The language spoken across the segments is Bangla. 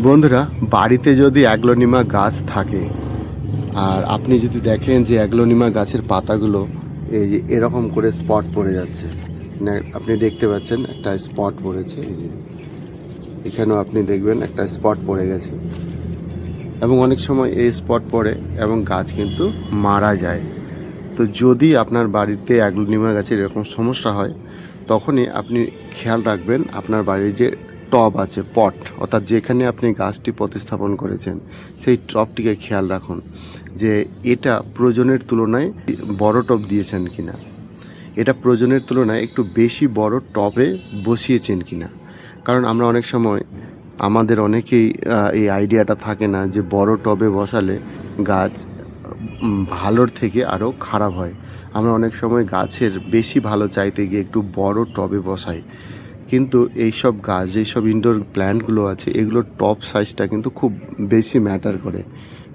বন্ধুরা, বাড়িতে যদি অ্যাগ্লোনিমা গাছ থাকে আর আপনি যদি দেখেন যে অ্যাগ্লোনিমা গাছের পাতাগুলো এই যে এরকম করে স্পট পড়ে যাচ্ছে, মানে আপনি দেখতে পাচ্ছেন একটা স্পট পড়েছে, এই যে এখানেও আপনি দেখবেন একটা স্পট পড়ে গেছে এবং অনেক সময় এই স্পট পড়ে এবং গাছ কিন্তু মারা যায়। তো যদি আপনার বাড়িতে অ্যাগ্লোনিমা গাছের এরকম সমস্যা হয়, তখনই আপনি খেয়াল রাখবেন আপনার বাড়ির যে টব আছে, পট, অর্থাৎ যেখানে আপনি গাছটি প্রতিস্থাপন করেছেন সেই টবটিকে খেয়াল রাখুন যে এটা প্রয়োজনের তুলনায় বড় টব দিয়েছেন কিনা, এটা প্রয়োজনের তুলনায় একটু বেশি বড় টবে বসিয়েছেন কিনা। কারণ আমরা অনেক সময় আমাদের অনেকেই এই আইডিয়াটা থাকে না যে বড় টবে বসালে গাছ ভালোর থেকে আরও খারাপ হয়। আমরা অনেক সময় গাছের বেশি ভালো চাইতে গিয়ে একটু বড় টবে বসাই, কিন্তু এইসব গাছ যেসব ইনডোর প্ল্যান্টগুলো আছে এগুলোর টপ সাইজটা কিন্তু খুব বেশি ম্যাটার করে।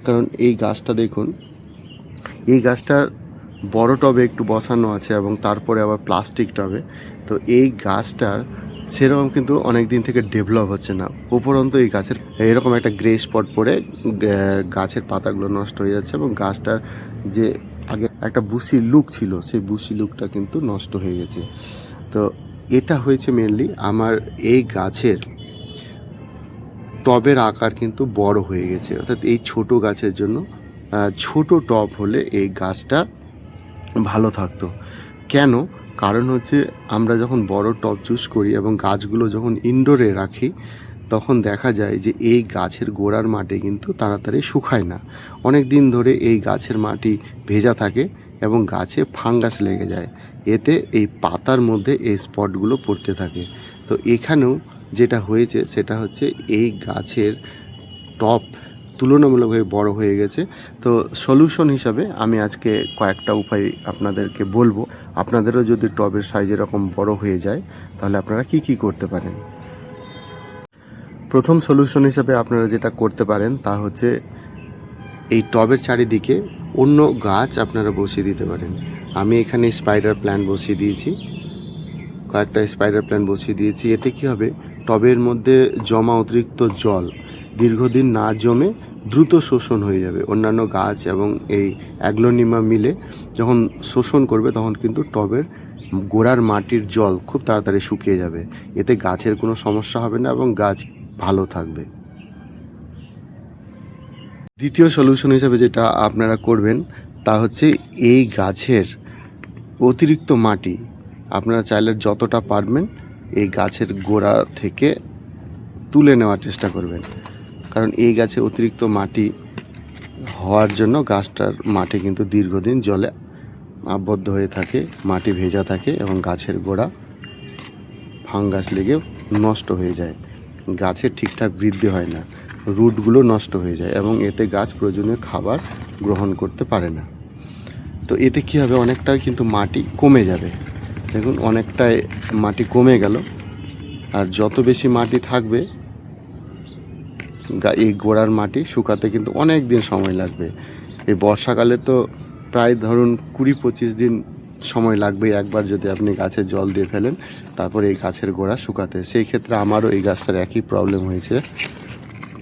কারণ এই গাছটা দেখুন, এই গাছটার বড় টবে একটু বসানো আছে এবং তারপরে আবার প্লাস্টিক টবে। তো এই গাছটার সেরকম কিন্তু অনেক দিন থেকে ডেভেলপ হচ্ছে না, উপরন্তু এই গাছের এরকম একটা গ্রে স্পট পড়ে গাছের পাতাগুলো নষ্ট হয়ে যাচ্ছে এবং গাছটার যে আগে একটা বুশি লুক ছিল সেই বুশি লুকটা কিন্তু নষ্ট হয়ে গেছে। তো এটা হয়েছে মেনলি আমার এই গাছের টবের আকার কিন্তু বড় হয়ে গেছে, অর্থাৎ এই ছোট গাছের জন্য ছোট টব হলে এই গাছটা ভালো থাকতো। কেন? কারণ হচ্ছে আমরা যখন বড় টব চুজ করি এবং গাছগুলো যখন ইনডোরে রাখি তখন দেখা যায় যে এই গাছের গোড়ার মাটি কিন্তু তাড়াতাড়ি শুকায় না, অনেক দিন ধরে এই গাছের মাটি ভেজা থাকে এবং গাছে ফাঙ্গাস লেগে যায়, এতে এই পাতার মধ্যে এই স্পটগুলো পড়তে থাকে। তো এখানেও যেটা হয়েছে সেটা হচ্ছে এই গাছের টপ তুলনামূলকভাবে বড় হয়ে গেছে। তো সলিউশন হিসাবে আমি আজকে কয়েকটা উপায় আপনাদেরকে বলবো। আপনাদেরও যদি টবের সাইজ এরকম বড় হয়ে যায় তাহলে আপনারা কি করতে পারেন। প্রথম সলিউশন হিসাবে আপনারা যেটা করতে পারেন তা হচ্ছে এই টবের চারিদিকে অন্য গাছ আপনারা বসিয়ে দিতে পারেন। আমি এখানে স্পাইডার প্ল্যান্ট বসিয়ে দিয়েছি, কয়েকটা স্পাইডার প্ল্যান্ট বসিয়ে দিয়েছি। এতে কী হবে, টবের মধ্যে জমা অতিরিক্ত জল দীর্ঘদিন না জমে দ্রুত শোষণ হয়ে যাবে। অন্যান্য গাছ এবং এই অ্যাগ্লোনিমা মিলে যখন শোষণ করবে তখন কিন্তু টবের গোড়ার মাটির জল খুব তাড়াতাড়ি শুকিয়ে যাবে, এতে গাছের কোনো সমস্যা হবে না এবং গাছ ভালো থাকবে। দ্বিতীয় সলিউশন হিসেবে যেটা আপনারা করবেন তা হচ্ছে এই গাছের অতিরিক্ত মাটি আপনারা চাইলে যতটা পারবেন এই গাছের গোড়া থেকে তুলে নেওয়ার চেষ্টা করবেন। কারণ এই গাছে অতিরিক্ত মাটি হওয়ার জন্য গাছটার মাটি কিন্তু দীর্ঘদিন জলে আবদ্ধ হয়ে থাকে, মাটি ভেজা থাকে এবং গাছের গোড়া ফাঙ্গাস লেগে নষ্ট হয়ে যায়, গাছের ঠিকঠাক বৃদ্ধি হয় না, রুটগুলো নষ্ট হয়ে যায় এবং এতে গাছ প্রয়োজনীয় খাবার গ্রহণ করতে পারে না। তো এতে কী হবে, অনেকটাই কিন্তু মাটি কমে যাবে। দেখুন অনেকটাই মাটি কমে গেল, আর যত বেশি মাটি থাকবে এই গোড়ার মাটি শুকাতে কিন্তু অনেক দিন সময় লাগবে। এই বর্ষাকালে তো প্রায় ধরুন 20-25 দিন সময় লাগবে একবার যদি আপনি গাছে জল দিয়ে ফেলেন তারপরে এই গাছের গোড়া শুকাতে। সেই ক্ষেত্রে আমারও এই গাছটার একই প্রবলেম হয়েছে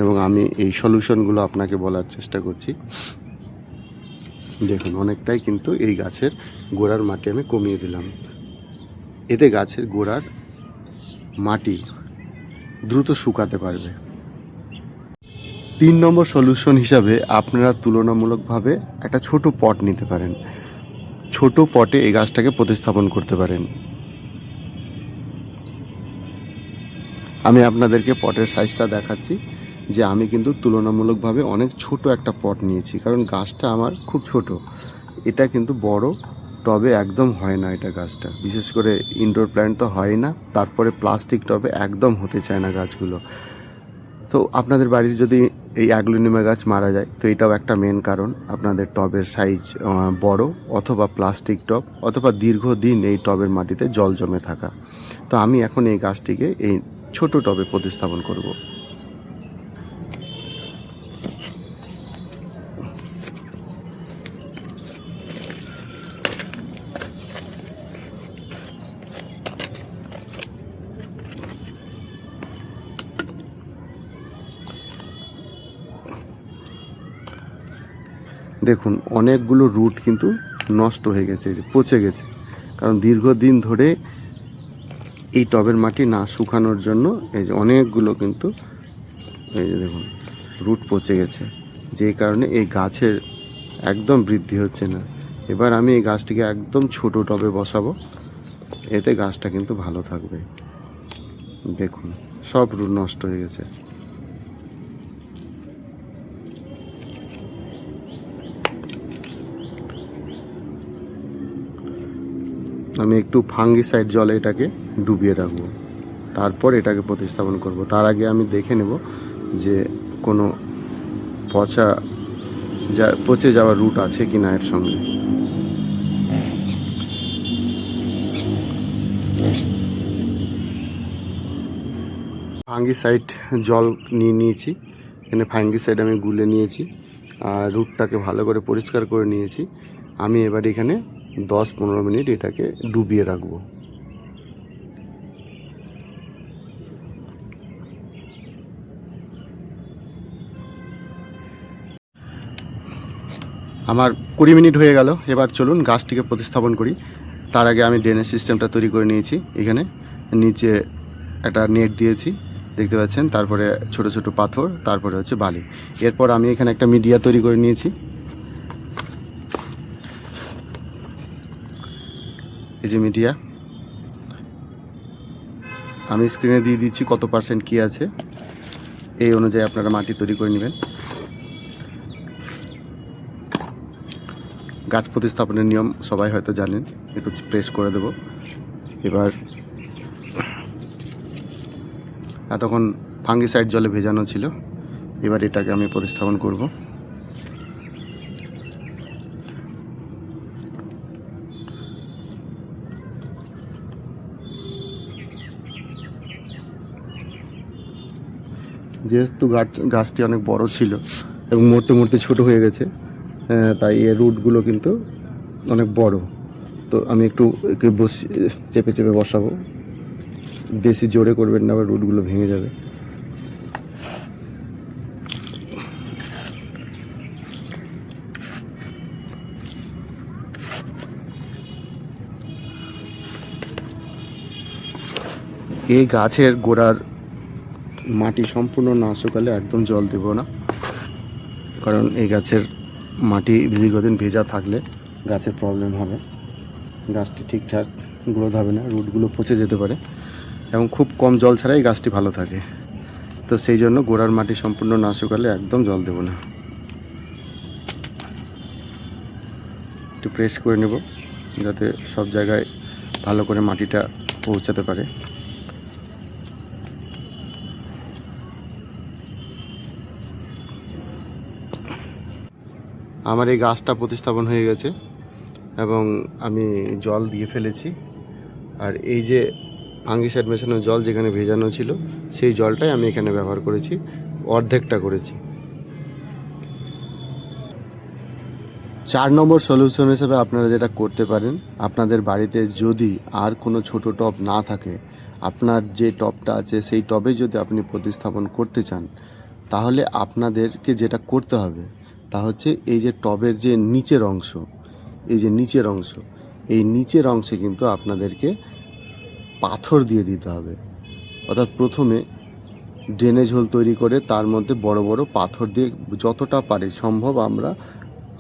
এবং আমি এই সলিউশনগুলো আপনাকে বলার চেষ্টা করছি। দেখুন অনেকটাই কিন্তু এই গাছের গোড়ার মাটি আমি কমিয়ে দিলাম, এতে গাছের গোড়ার মাটি দ্রুত শুকাতে পারবে। 3 নম্বর সলিউশন হিসাবে আপনারা তুলনামূলকভাবে একটা ছোট পট নিতে পারেন, ছোট পটে এই গাছটাকে প্রতিস্থাপন করতে পারেন। আমি আপনাদেরকে পটের সাইজটা দেখাচ্ছি যে আমি কিন্তু তুলনামূলকভাবে অনেক ছোট একটা পট নিয়েছি, কারণ গাছটা আমার খুব ছোট, এটা কিন্তু বড় টবে একদম হয় না, এটা গাছটা বিশেষ করে ইনডোর প্ল্যান্ট তো হয় না, তারপরে প্লাস্টিক টবে একদম হতে চায় না গাছগুলো। তো আপনাদের বাড়ির যদি এই অ্যাগ্লোনিমা গাছ মারা যায় তো এটাও একটা মেন কারণ, আপনাদের টবের সাইজ বড় অথবা প্লাস্টিক টব অথবা দীর্ঘদিন এই টবের মাটিতে জল জমে থাকা। তো আমি এখন এই গাছটিকে এই ছোট টবে প্রতিস্থাপন করব। দেখুন অনেকগুলো রুট কিন্তু নষ্ট হয়ে গেছে, এই যে পচে গেছে, কারণ দীর্ঘদিন ধরে এই টবের মাটি না শুকানোর জন্য এই যে অনেকগুলো কিন্তু এই যে দেখুন রুট পচে গেছে, যেই কারণে এই গাছের একদম বৃদ্ধি হচ্ছে না। এবার আমি এই গাছটিকে একদম ছোট টবে বসাবো, এতে গাছটা কিন্তু ভালো থাকবে। দেখুন সব রুট নষ্ট হয়ে গেছে। আমি একটু ফাঙ্গিসাইড জলে এটাকে ডুবিয়ে রাখবো, তারপর এটাকে প্রতিস্থাপন করব। তার আগে আমি দেখে নেব যে কোনো পচে যাওয়া রুট আছে কি না এর সঙ্গে। ফাঙ্গিসাইড জল নিয়ে নিয়েছি, এখানে ফাঙ্গিসাইড আমি গুলে নিয়েছি আর রুটটাকে ভালো করে পরিষ্কার করে নিয়েছি। আমি এবার এখানে 10-15 মিনিট এটাকে ডুবিয়ে রাখবো। আমার 20 মিনিট হয়ে গেল। এবার চলুন গাছটিকে প্রতিস্থাপন করি। তার আগে আমি ড্রেনেজ সিস্টেমটা তৈরি করে নিয়েছি। এখানে নিচে একটা নেট দিয়েছি দেখতে পাচ্ছেন, তারপরে ছোট ছোট পাথর, তারপরে হচ্ছে বালি। এরপর আমি এখানে একটা মিডিয়া তৈরি করে নিয়েছি। এই যে মিডিয়া আমি স্ক্রিনে দিয়ে দিচ্ছি কত % কি আছে, এই অনুযায়ী আপনারা মাটি তৈরি করে নেবেন। গাছ প্রতিস্থাপনের নিয়ম সবাই হয়তো জানেন, একটু প্রেস করে দেব। এবার এতক্ষণ ফাঙ্গিসাইড জলে ভেজানো ছিল, এবার এটাকে আমি প্রতিস্থাপন করব। যেহেতু গাছটি অনেক বড় ছিল এবং মরতে মরতে ছোট হয়ে গেছে, তাই এর রুটগুলো কিন্তু অনেক বড়। তো আমি একটু চেপে চেপে বসাবো, বেশি জোরে করবেন না, আবার রুটগুলো ভেঙে যাবে। এই গাছের গোড়ার মাটি সম্পূর্ণ না শুকালে একদম জল দেব না, কারণ এই গাছের মাটি দীর্ঘদিন ভেজা থাকলে গাছের প্রবলেম হবে, গাছটি ঠিকঠাক গ্রোথ হবে না, রুটগুলো পচে যেতে পারে এবং খুব কম জল ছাড়াই গাছটি ভালো থাকে। তো সেই জন্য গোড়ার মাটি সম্পূর্ণ না শুকালে একদম জল দেব না। একটু প্রেস করে নেব যাতে সব জায়গায় ভালো করে মাটিটা পৌঁছাতে পারে। আমার এই গাছটা প্রতিস্থাপন হয়ে গেছে এবং আমি জল দিয়ে ফেলেছি। আর এই যে ফাঙ্গিসাইড মেশানো জল যেখানে ভেজানো ছিল, সেই জলটাই আমি এখানে ব্যবহার করেছি, অর্ধেকটা করেছি। 4 নম্বর সলিউশন হিসেবে আপনারা যেটা করতে পারেন, আপনাদের বাড়িতে যদি আর কোনো ছোট টব না থাকে, আপনার যে টবটা আছে সেই টবে যদি আপনি প্রতিস্থাপন করতে চান, তাহলে আপনাদেরকে যেটা করতে হবে তা হচ্ছে এই যে টবের যে নিচের অংশ, এই যে নিচের অংশ, এই নিচের অংশে কিন্তু আপনাদেরকে পাথর দিয়ে দিতে হবে। অর্থাৎ প্রথমে ড্রেনেজ হোল তৈরি করে তার মধ্যে বড় বড় পাথর দিয়ে যতটা পারে সম্ভব, আমরা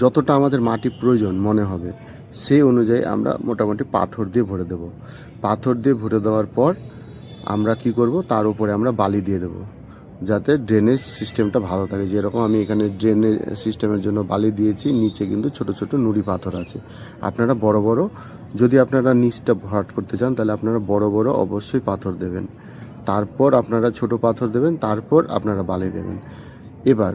যতটা আমাদের মাটি প্রয়োজন মনে হবে সেই অনুযায়ী আমরা মোটামুটি পাথর দিয়ে ভরে দেব। পাথর দিয়ে ভরে দেওয়ার পর আমরা কি করব, তার উপরে আমরা বালি দিয়ে দেব, যাতে ড্রেনেজ সিস্টেমটা ভালো থাকে। যেরকম আমি এখানে ড্রেনেজ সিস্টেমের জন্য বালি দিয়েছি, নিচে কিন্তু ছোট ছোট নুড়ি পাথর আছে। আপনারা বড় বড়, যদি আপনারা নিচটা ভরাট করতে চান তাহলে আপনারা বড় বড় অবশ্যই পাথর দেবেন, তারপর আপনারা ছোট পাথর দেবেন, তারপর আপনারা বালি দেবেন। এবার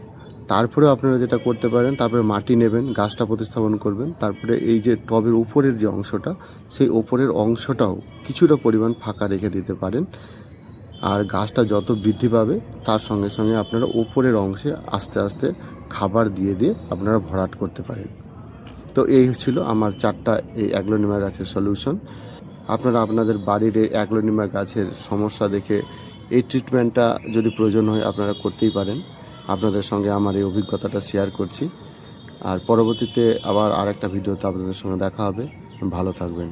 তারপরে আপনারা যেটা করতে পারেন, তারপরে মাটি নেবেন, গাছটা প্রতিস্থাপন করবেন, তারপরে এই যে টবের উপরের যে অংশটা, সেই ওপরের অংশটাও কিছুটা পরিমাণ ফাঁকা রেখে দিতে পারেন। আর গাছটা যত বৃদ্ধি পাবে তার সঙ্গে সঙ্গে আপনারা উপরের অংশে আস্তে আস্তে খাবার দিয়ে দিয়ে আপনারা ভরাট করতে পারেন। তো এই ছিল আমার 4টা এই অ্যাগ্লোনিমা গাছের সলিউশন। আপনারা আপনাদের বাড়ির এই অ্যাগ্লোনিমা গাছের সমস্যা দেখে এই ট্রিটমেন্টটা যদি প্রয়োজন হয় আপনারা করতেই পারেন। আপনাদের সঙ্গে আমার এই অভিজ্ঞতাটা শেয়ার করছি। আর পরবর্তীতে আবার আরেকটা ভিডিওতে আপনাদের সঙ্গে দেখা হবে। ভালো থাকবেন।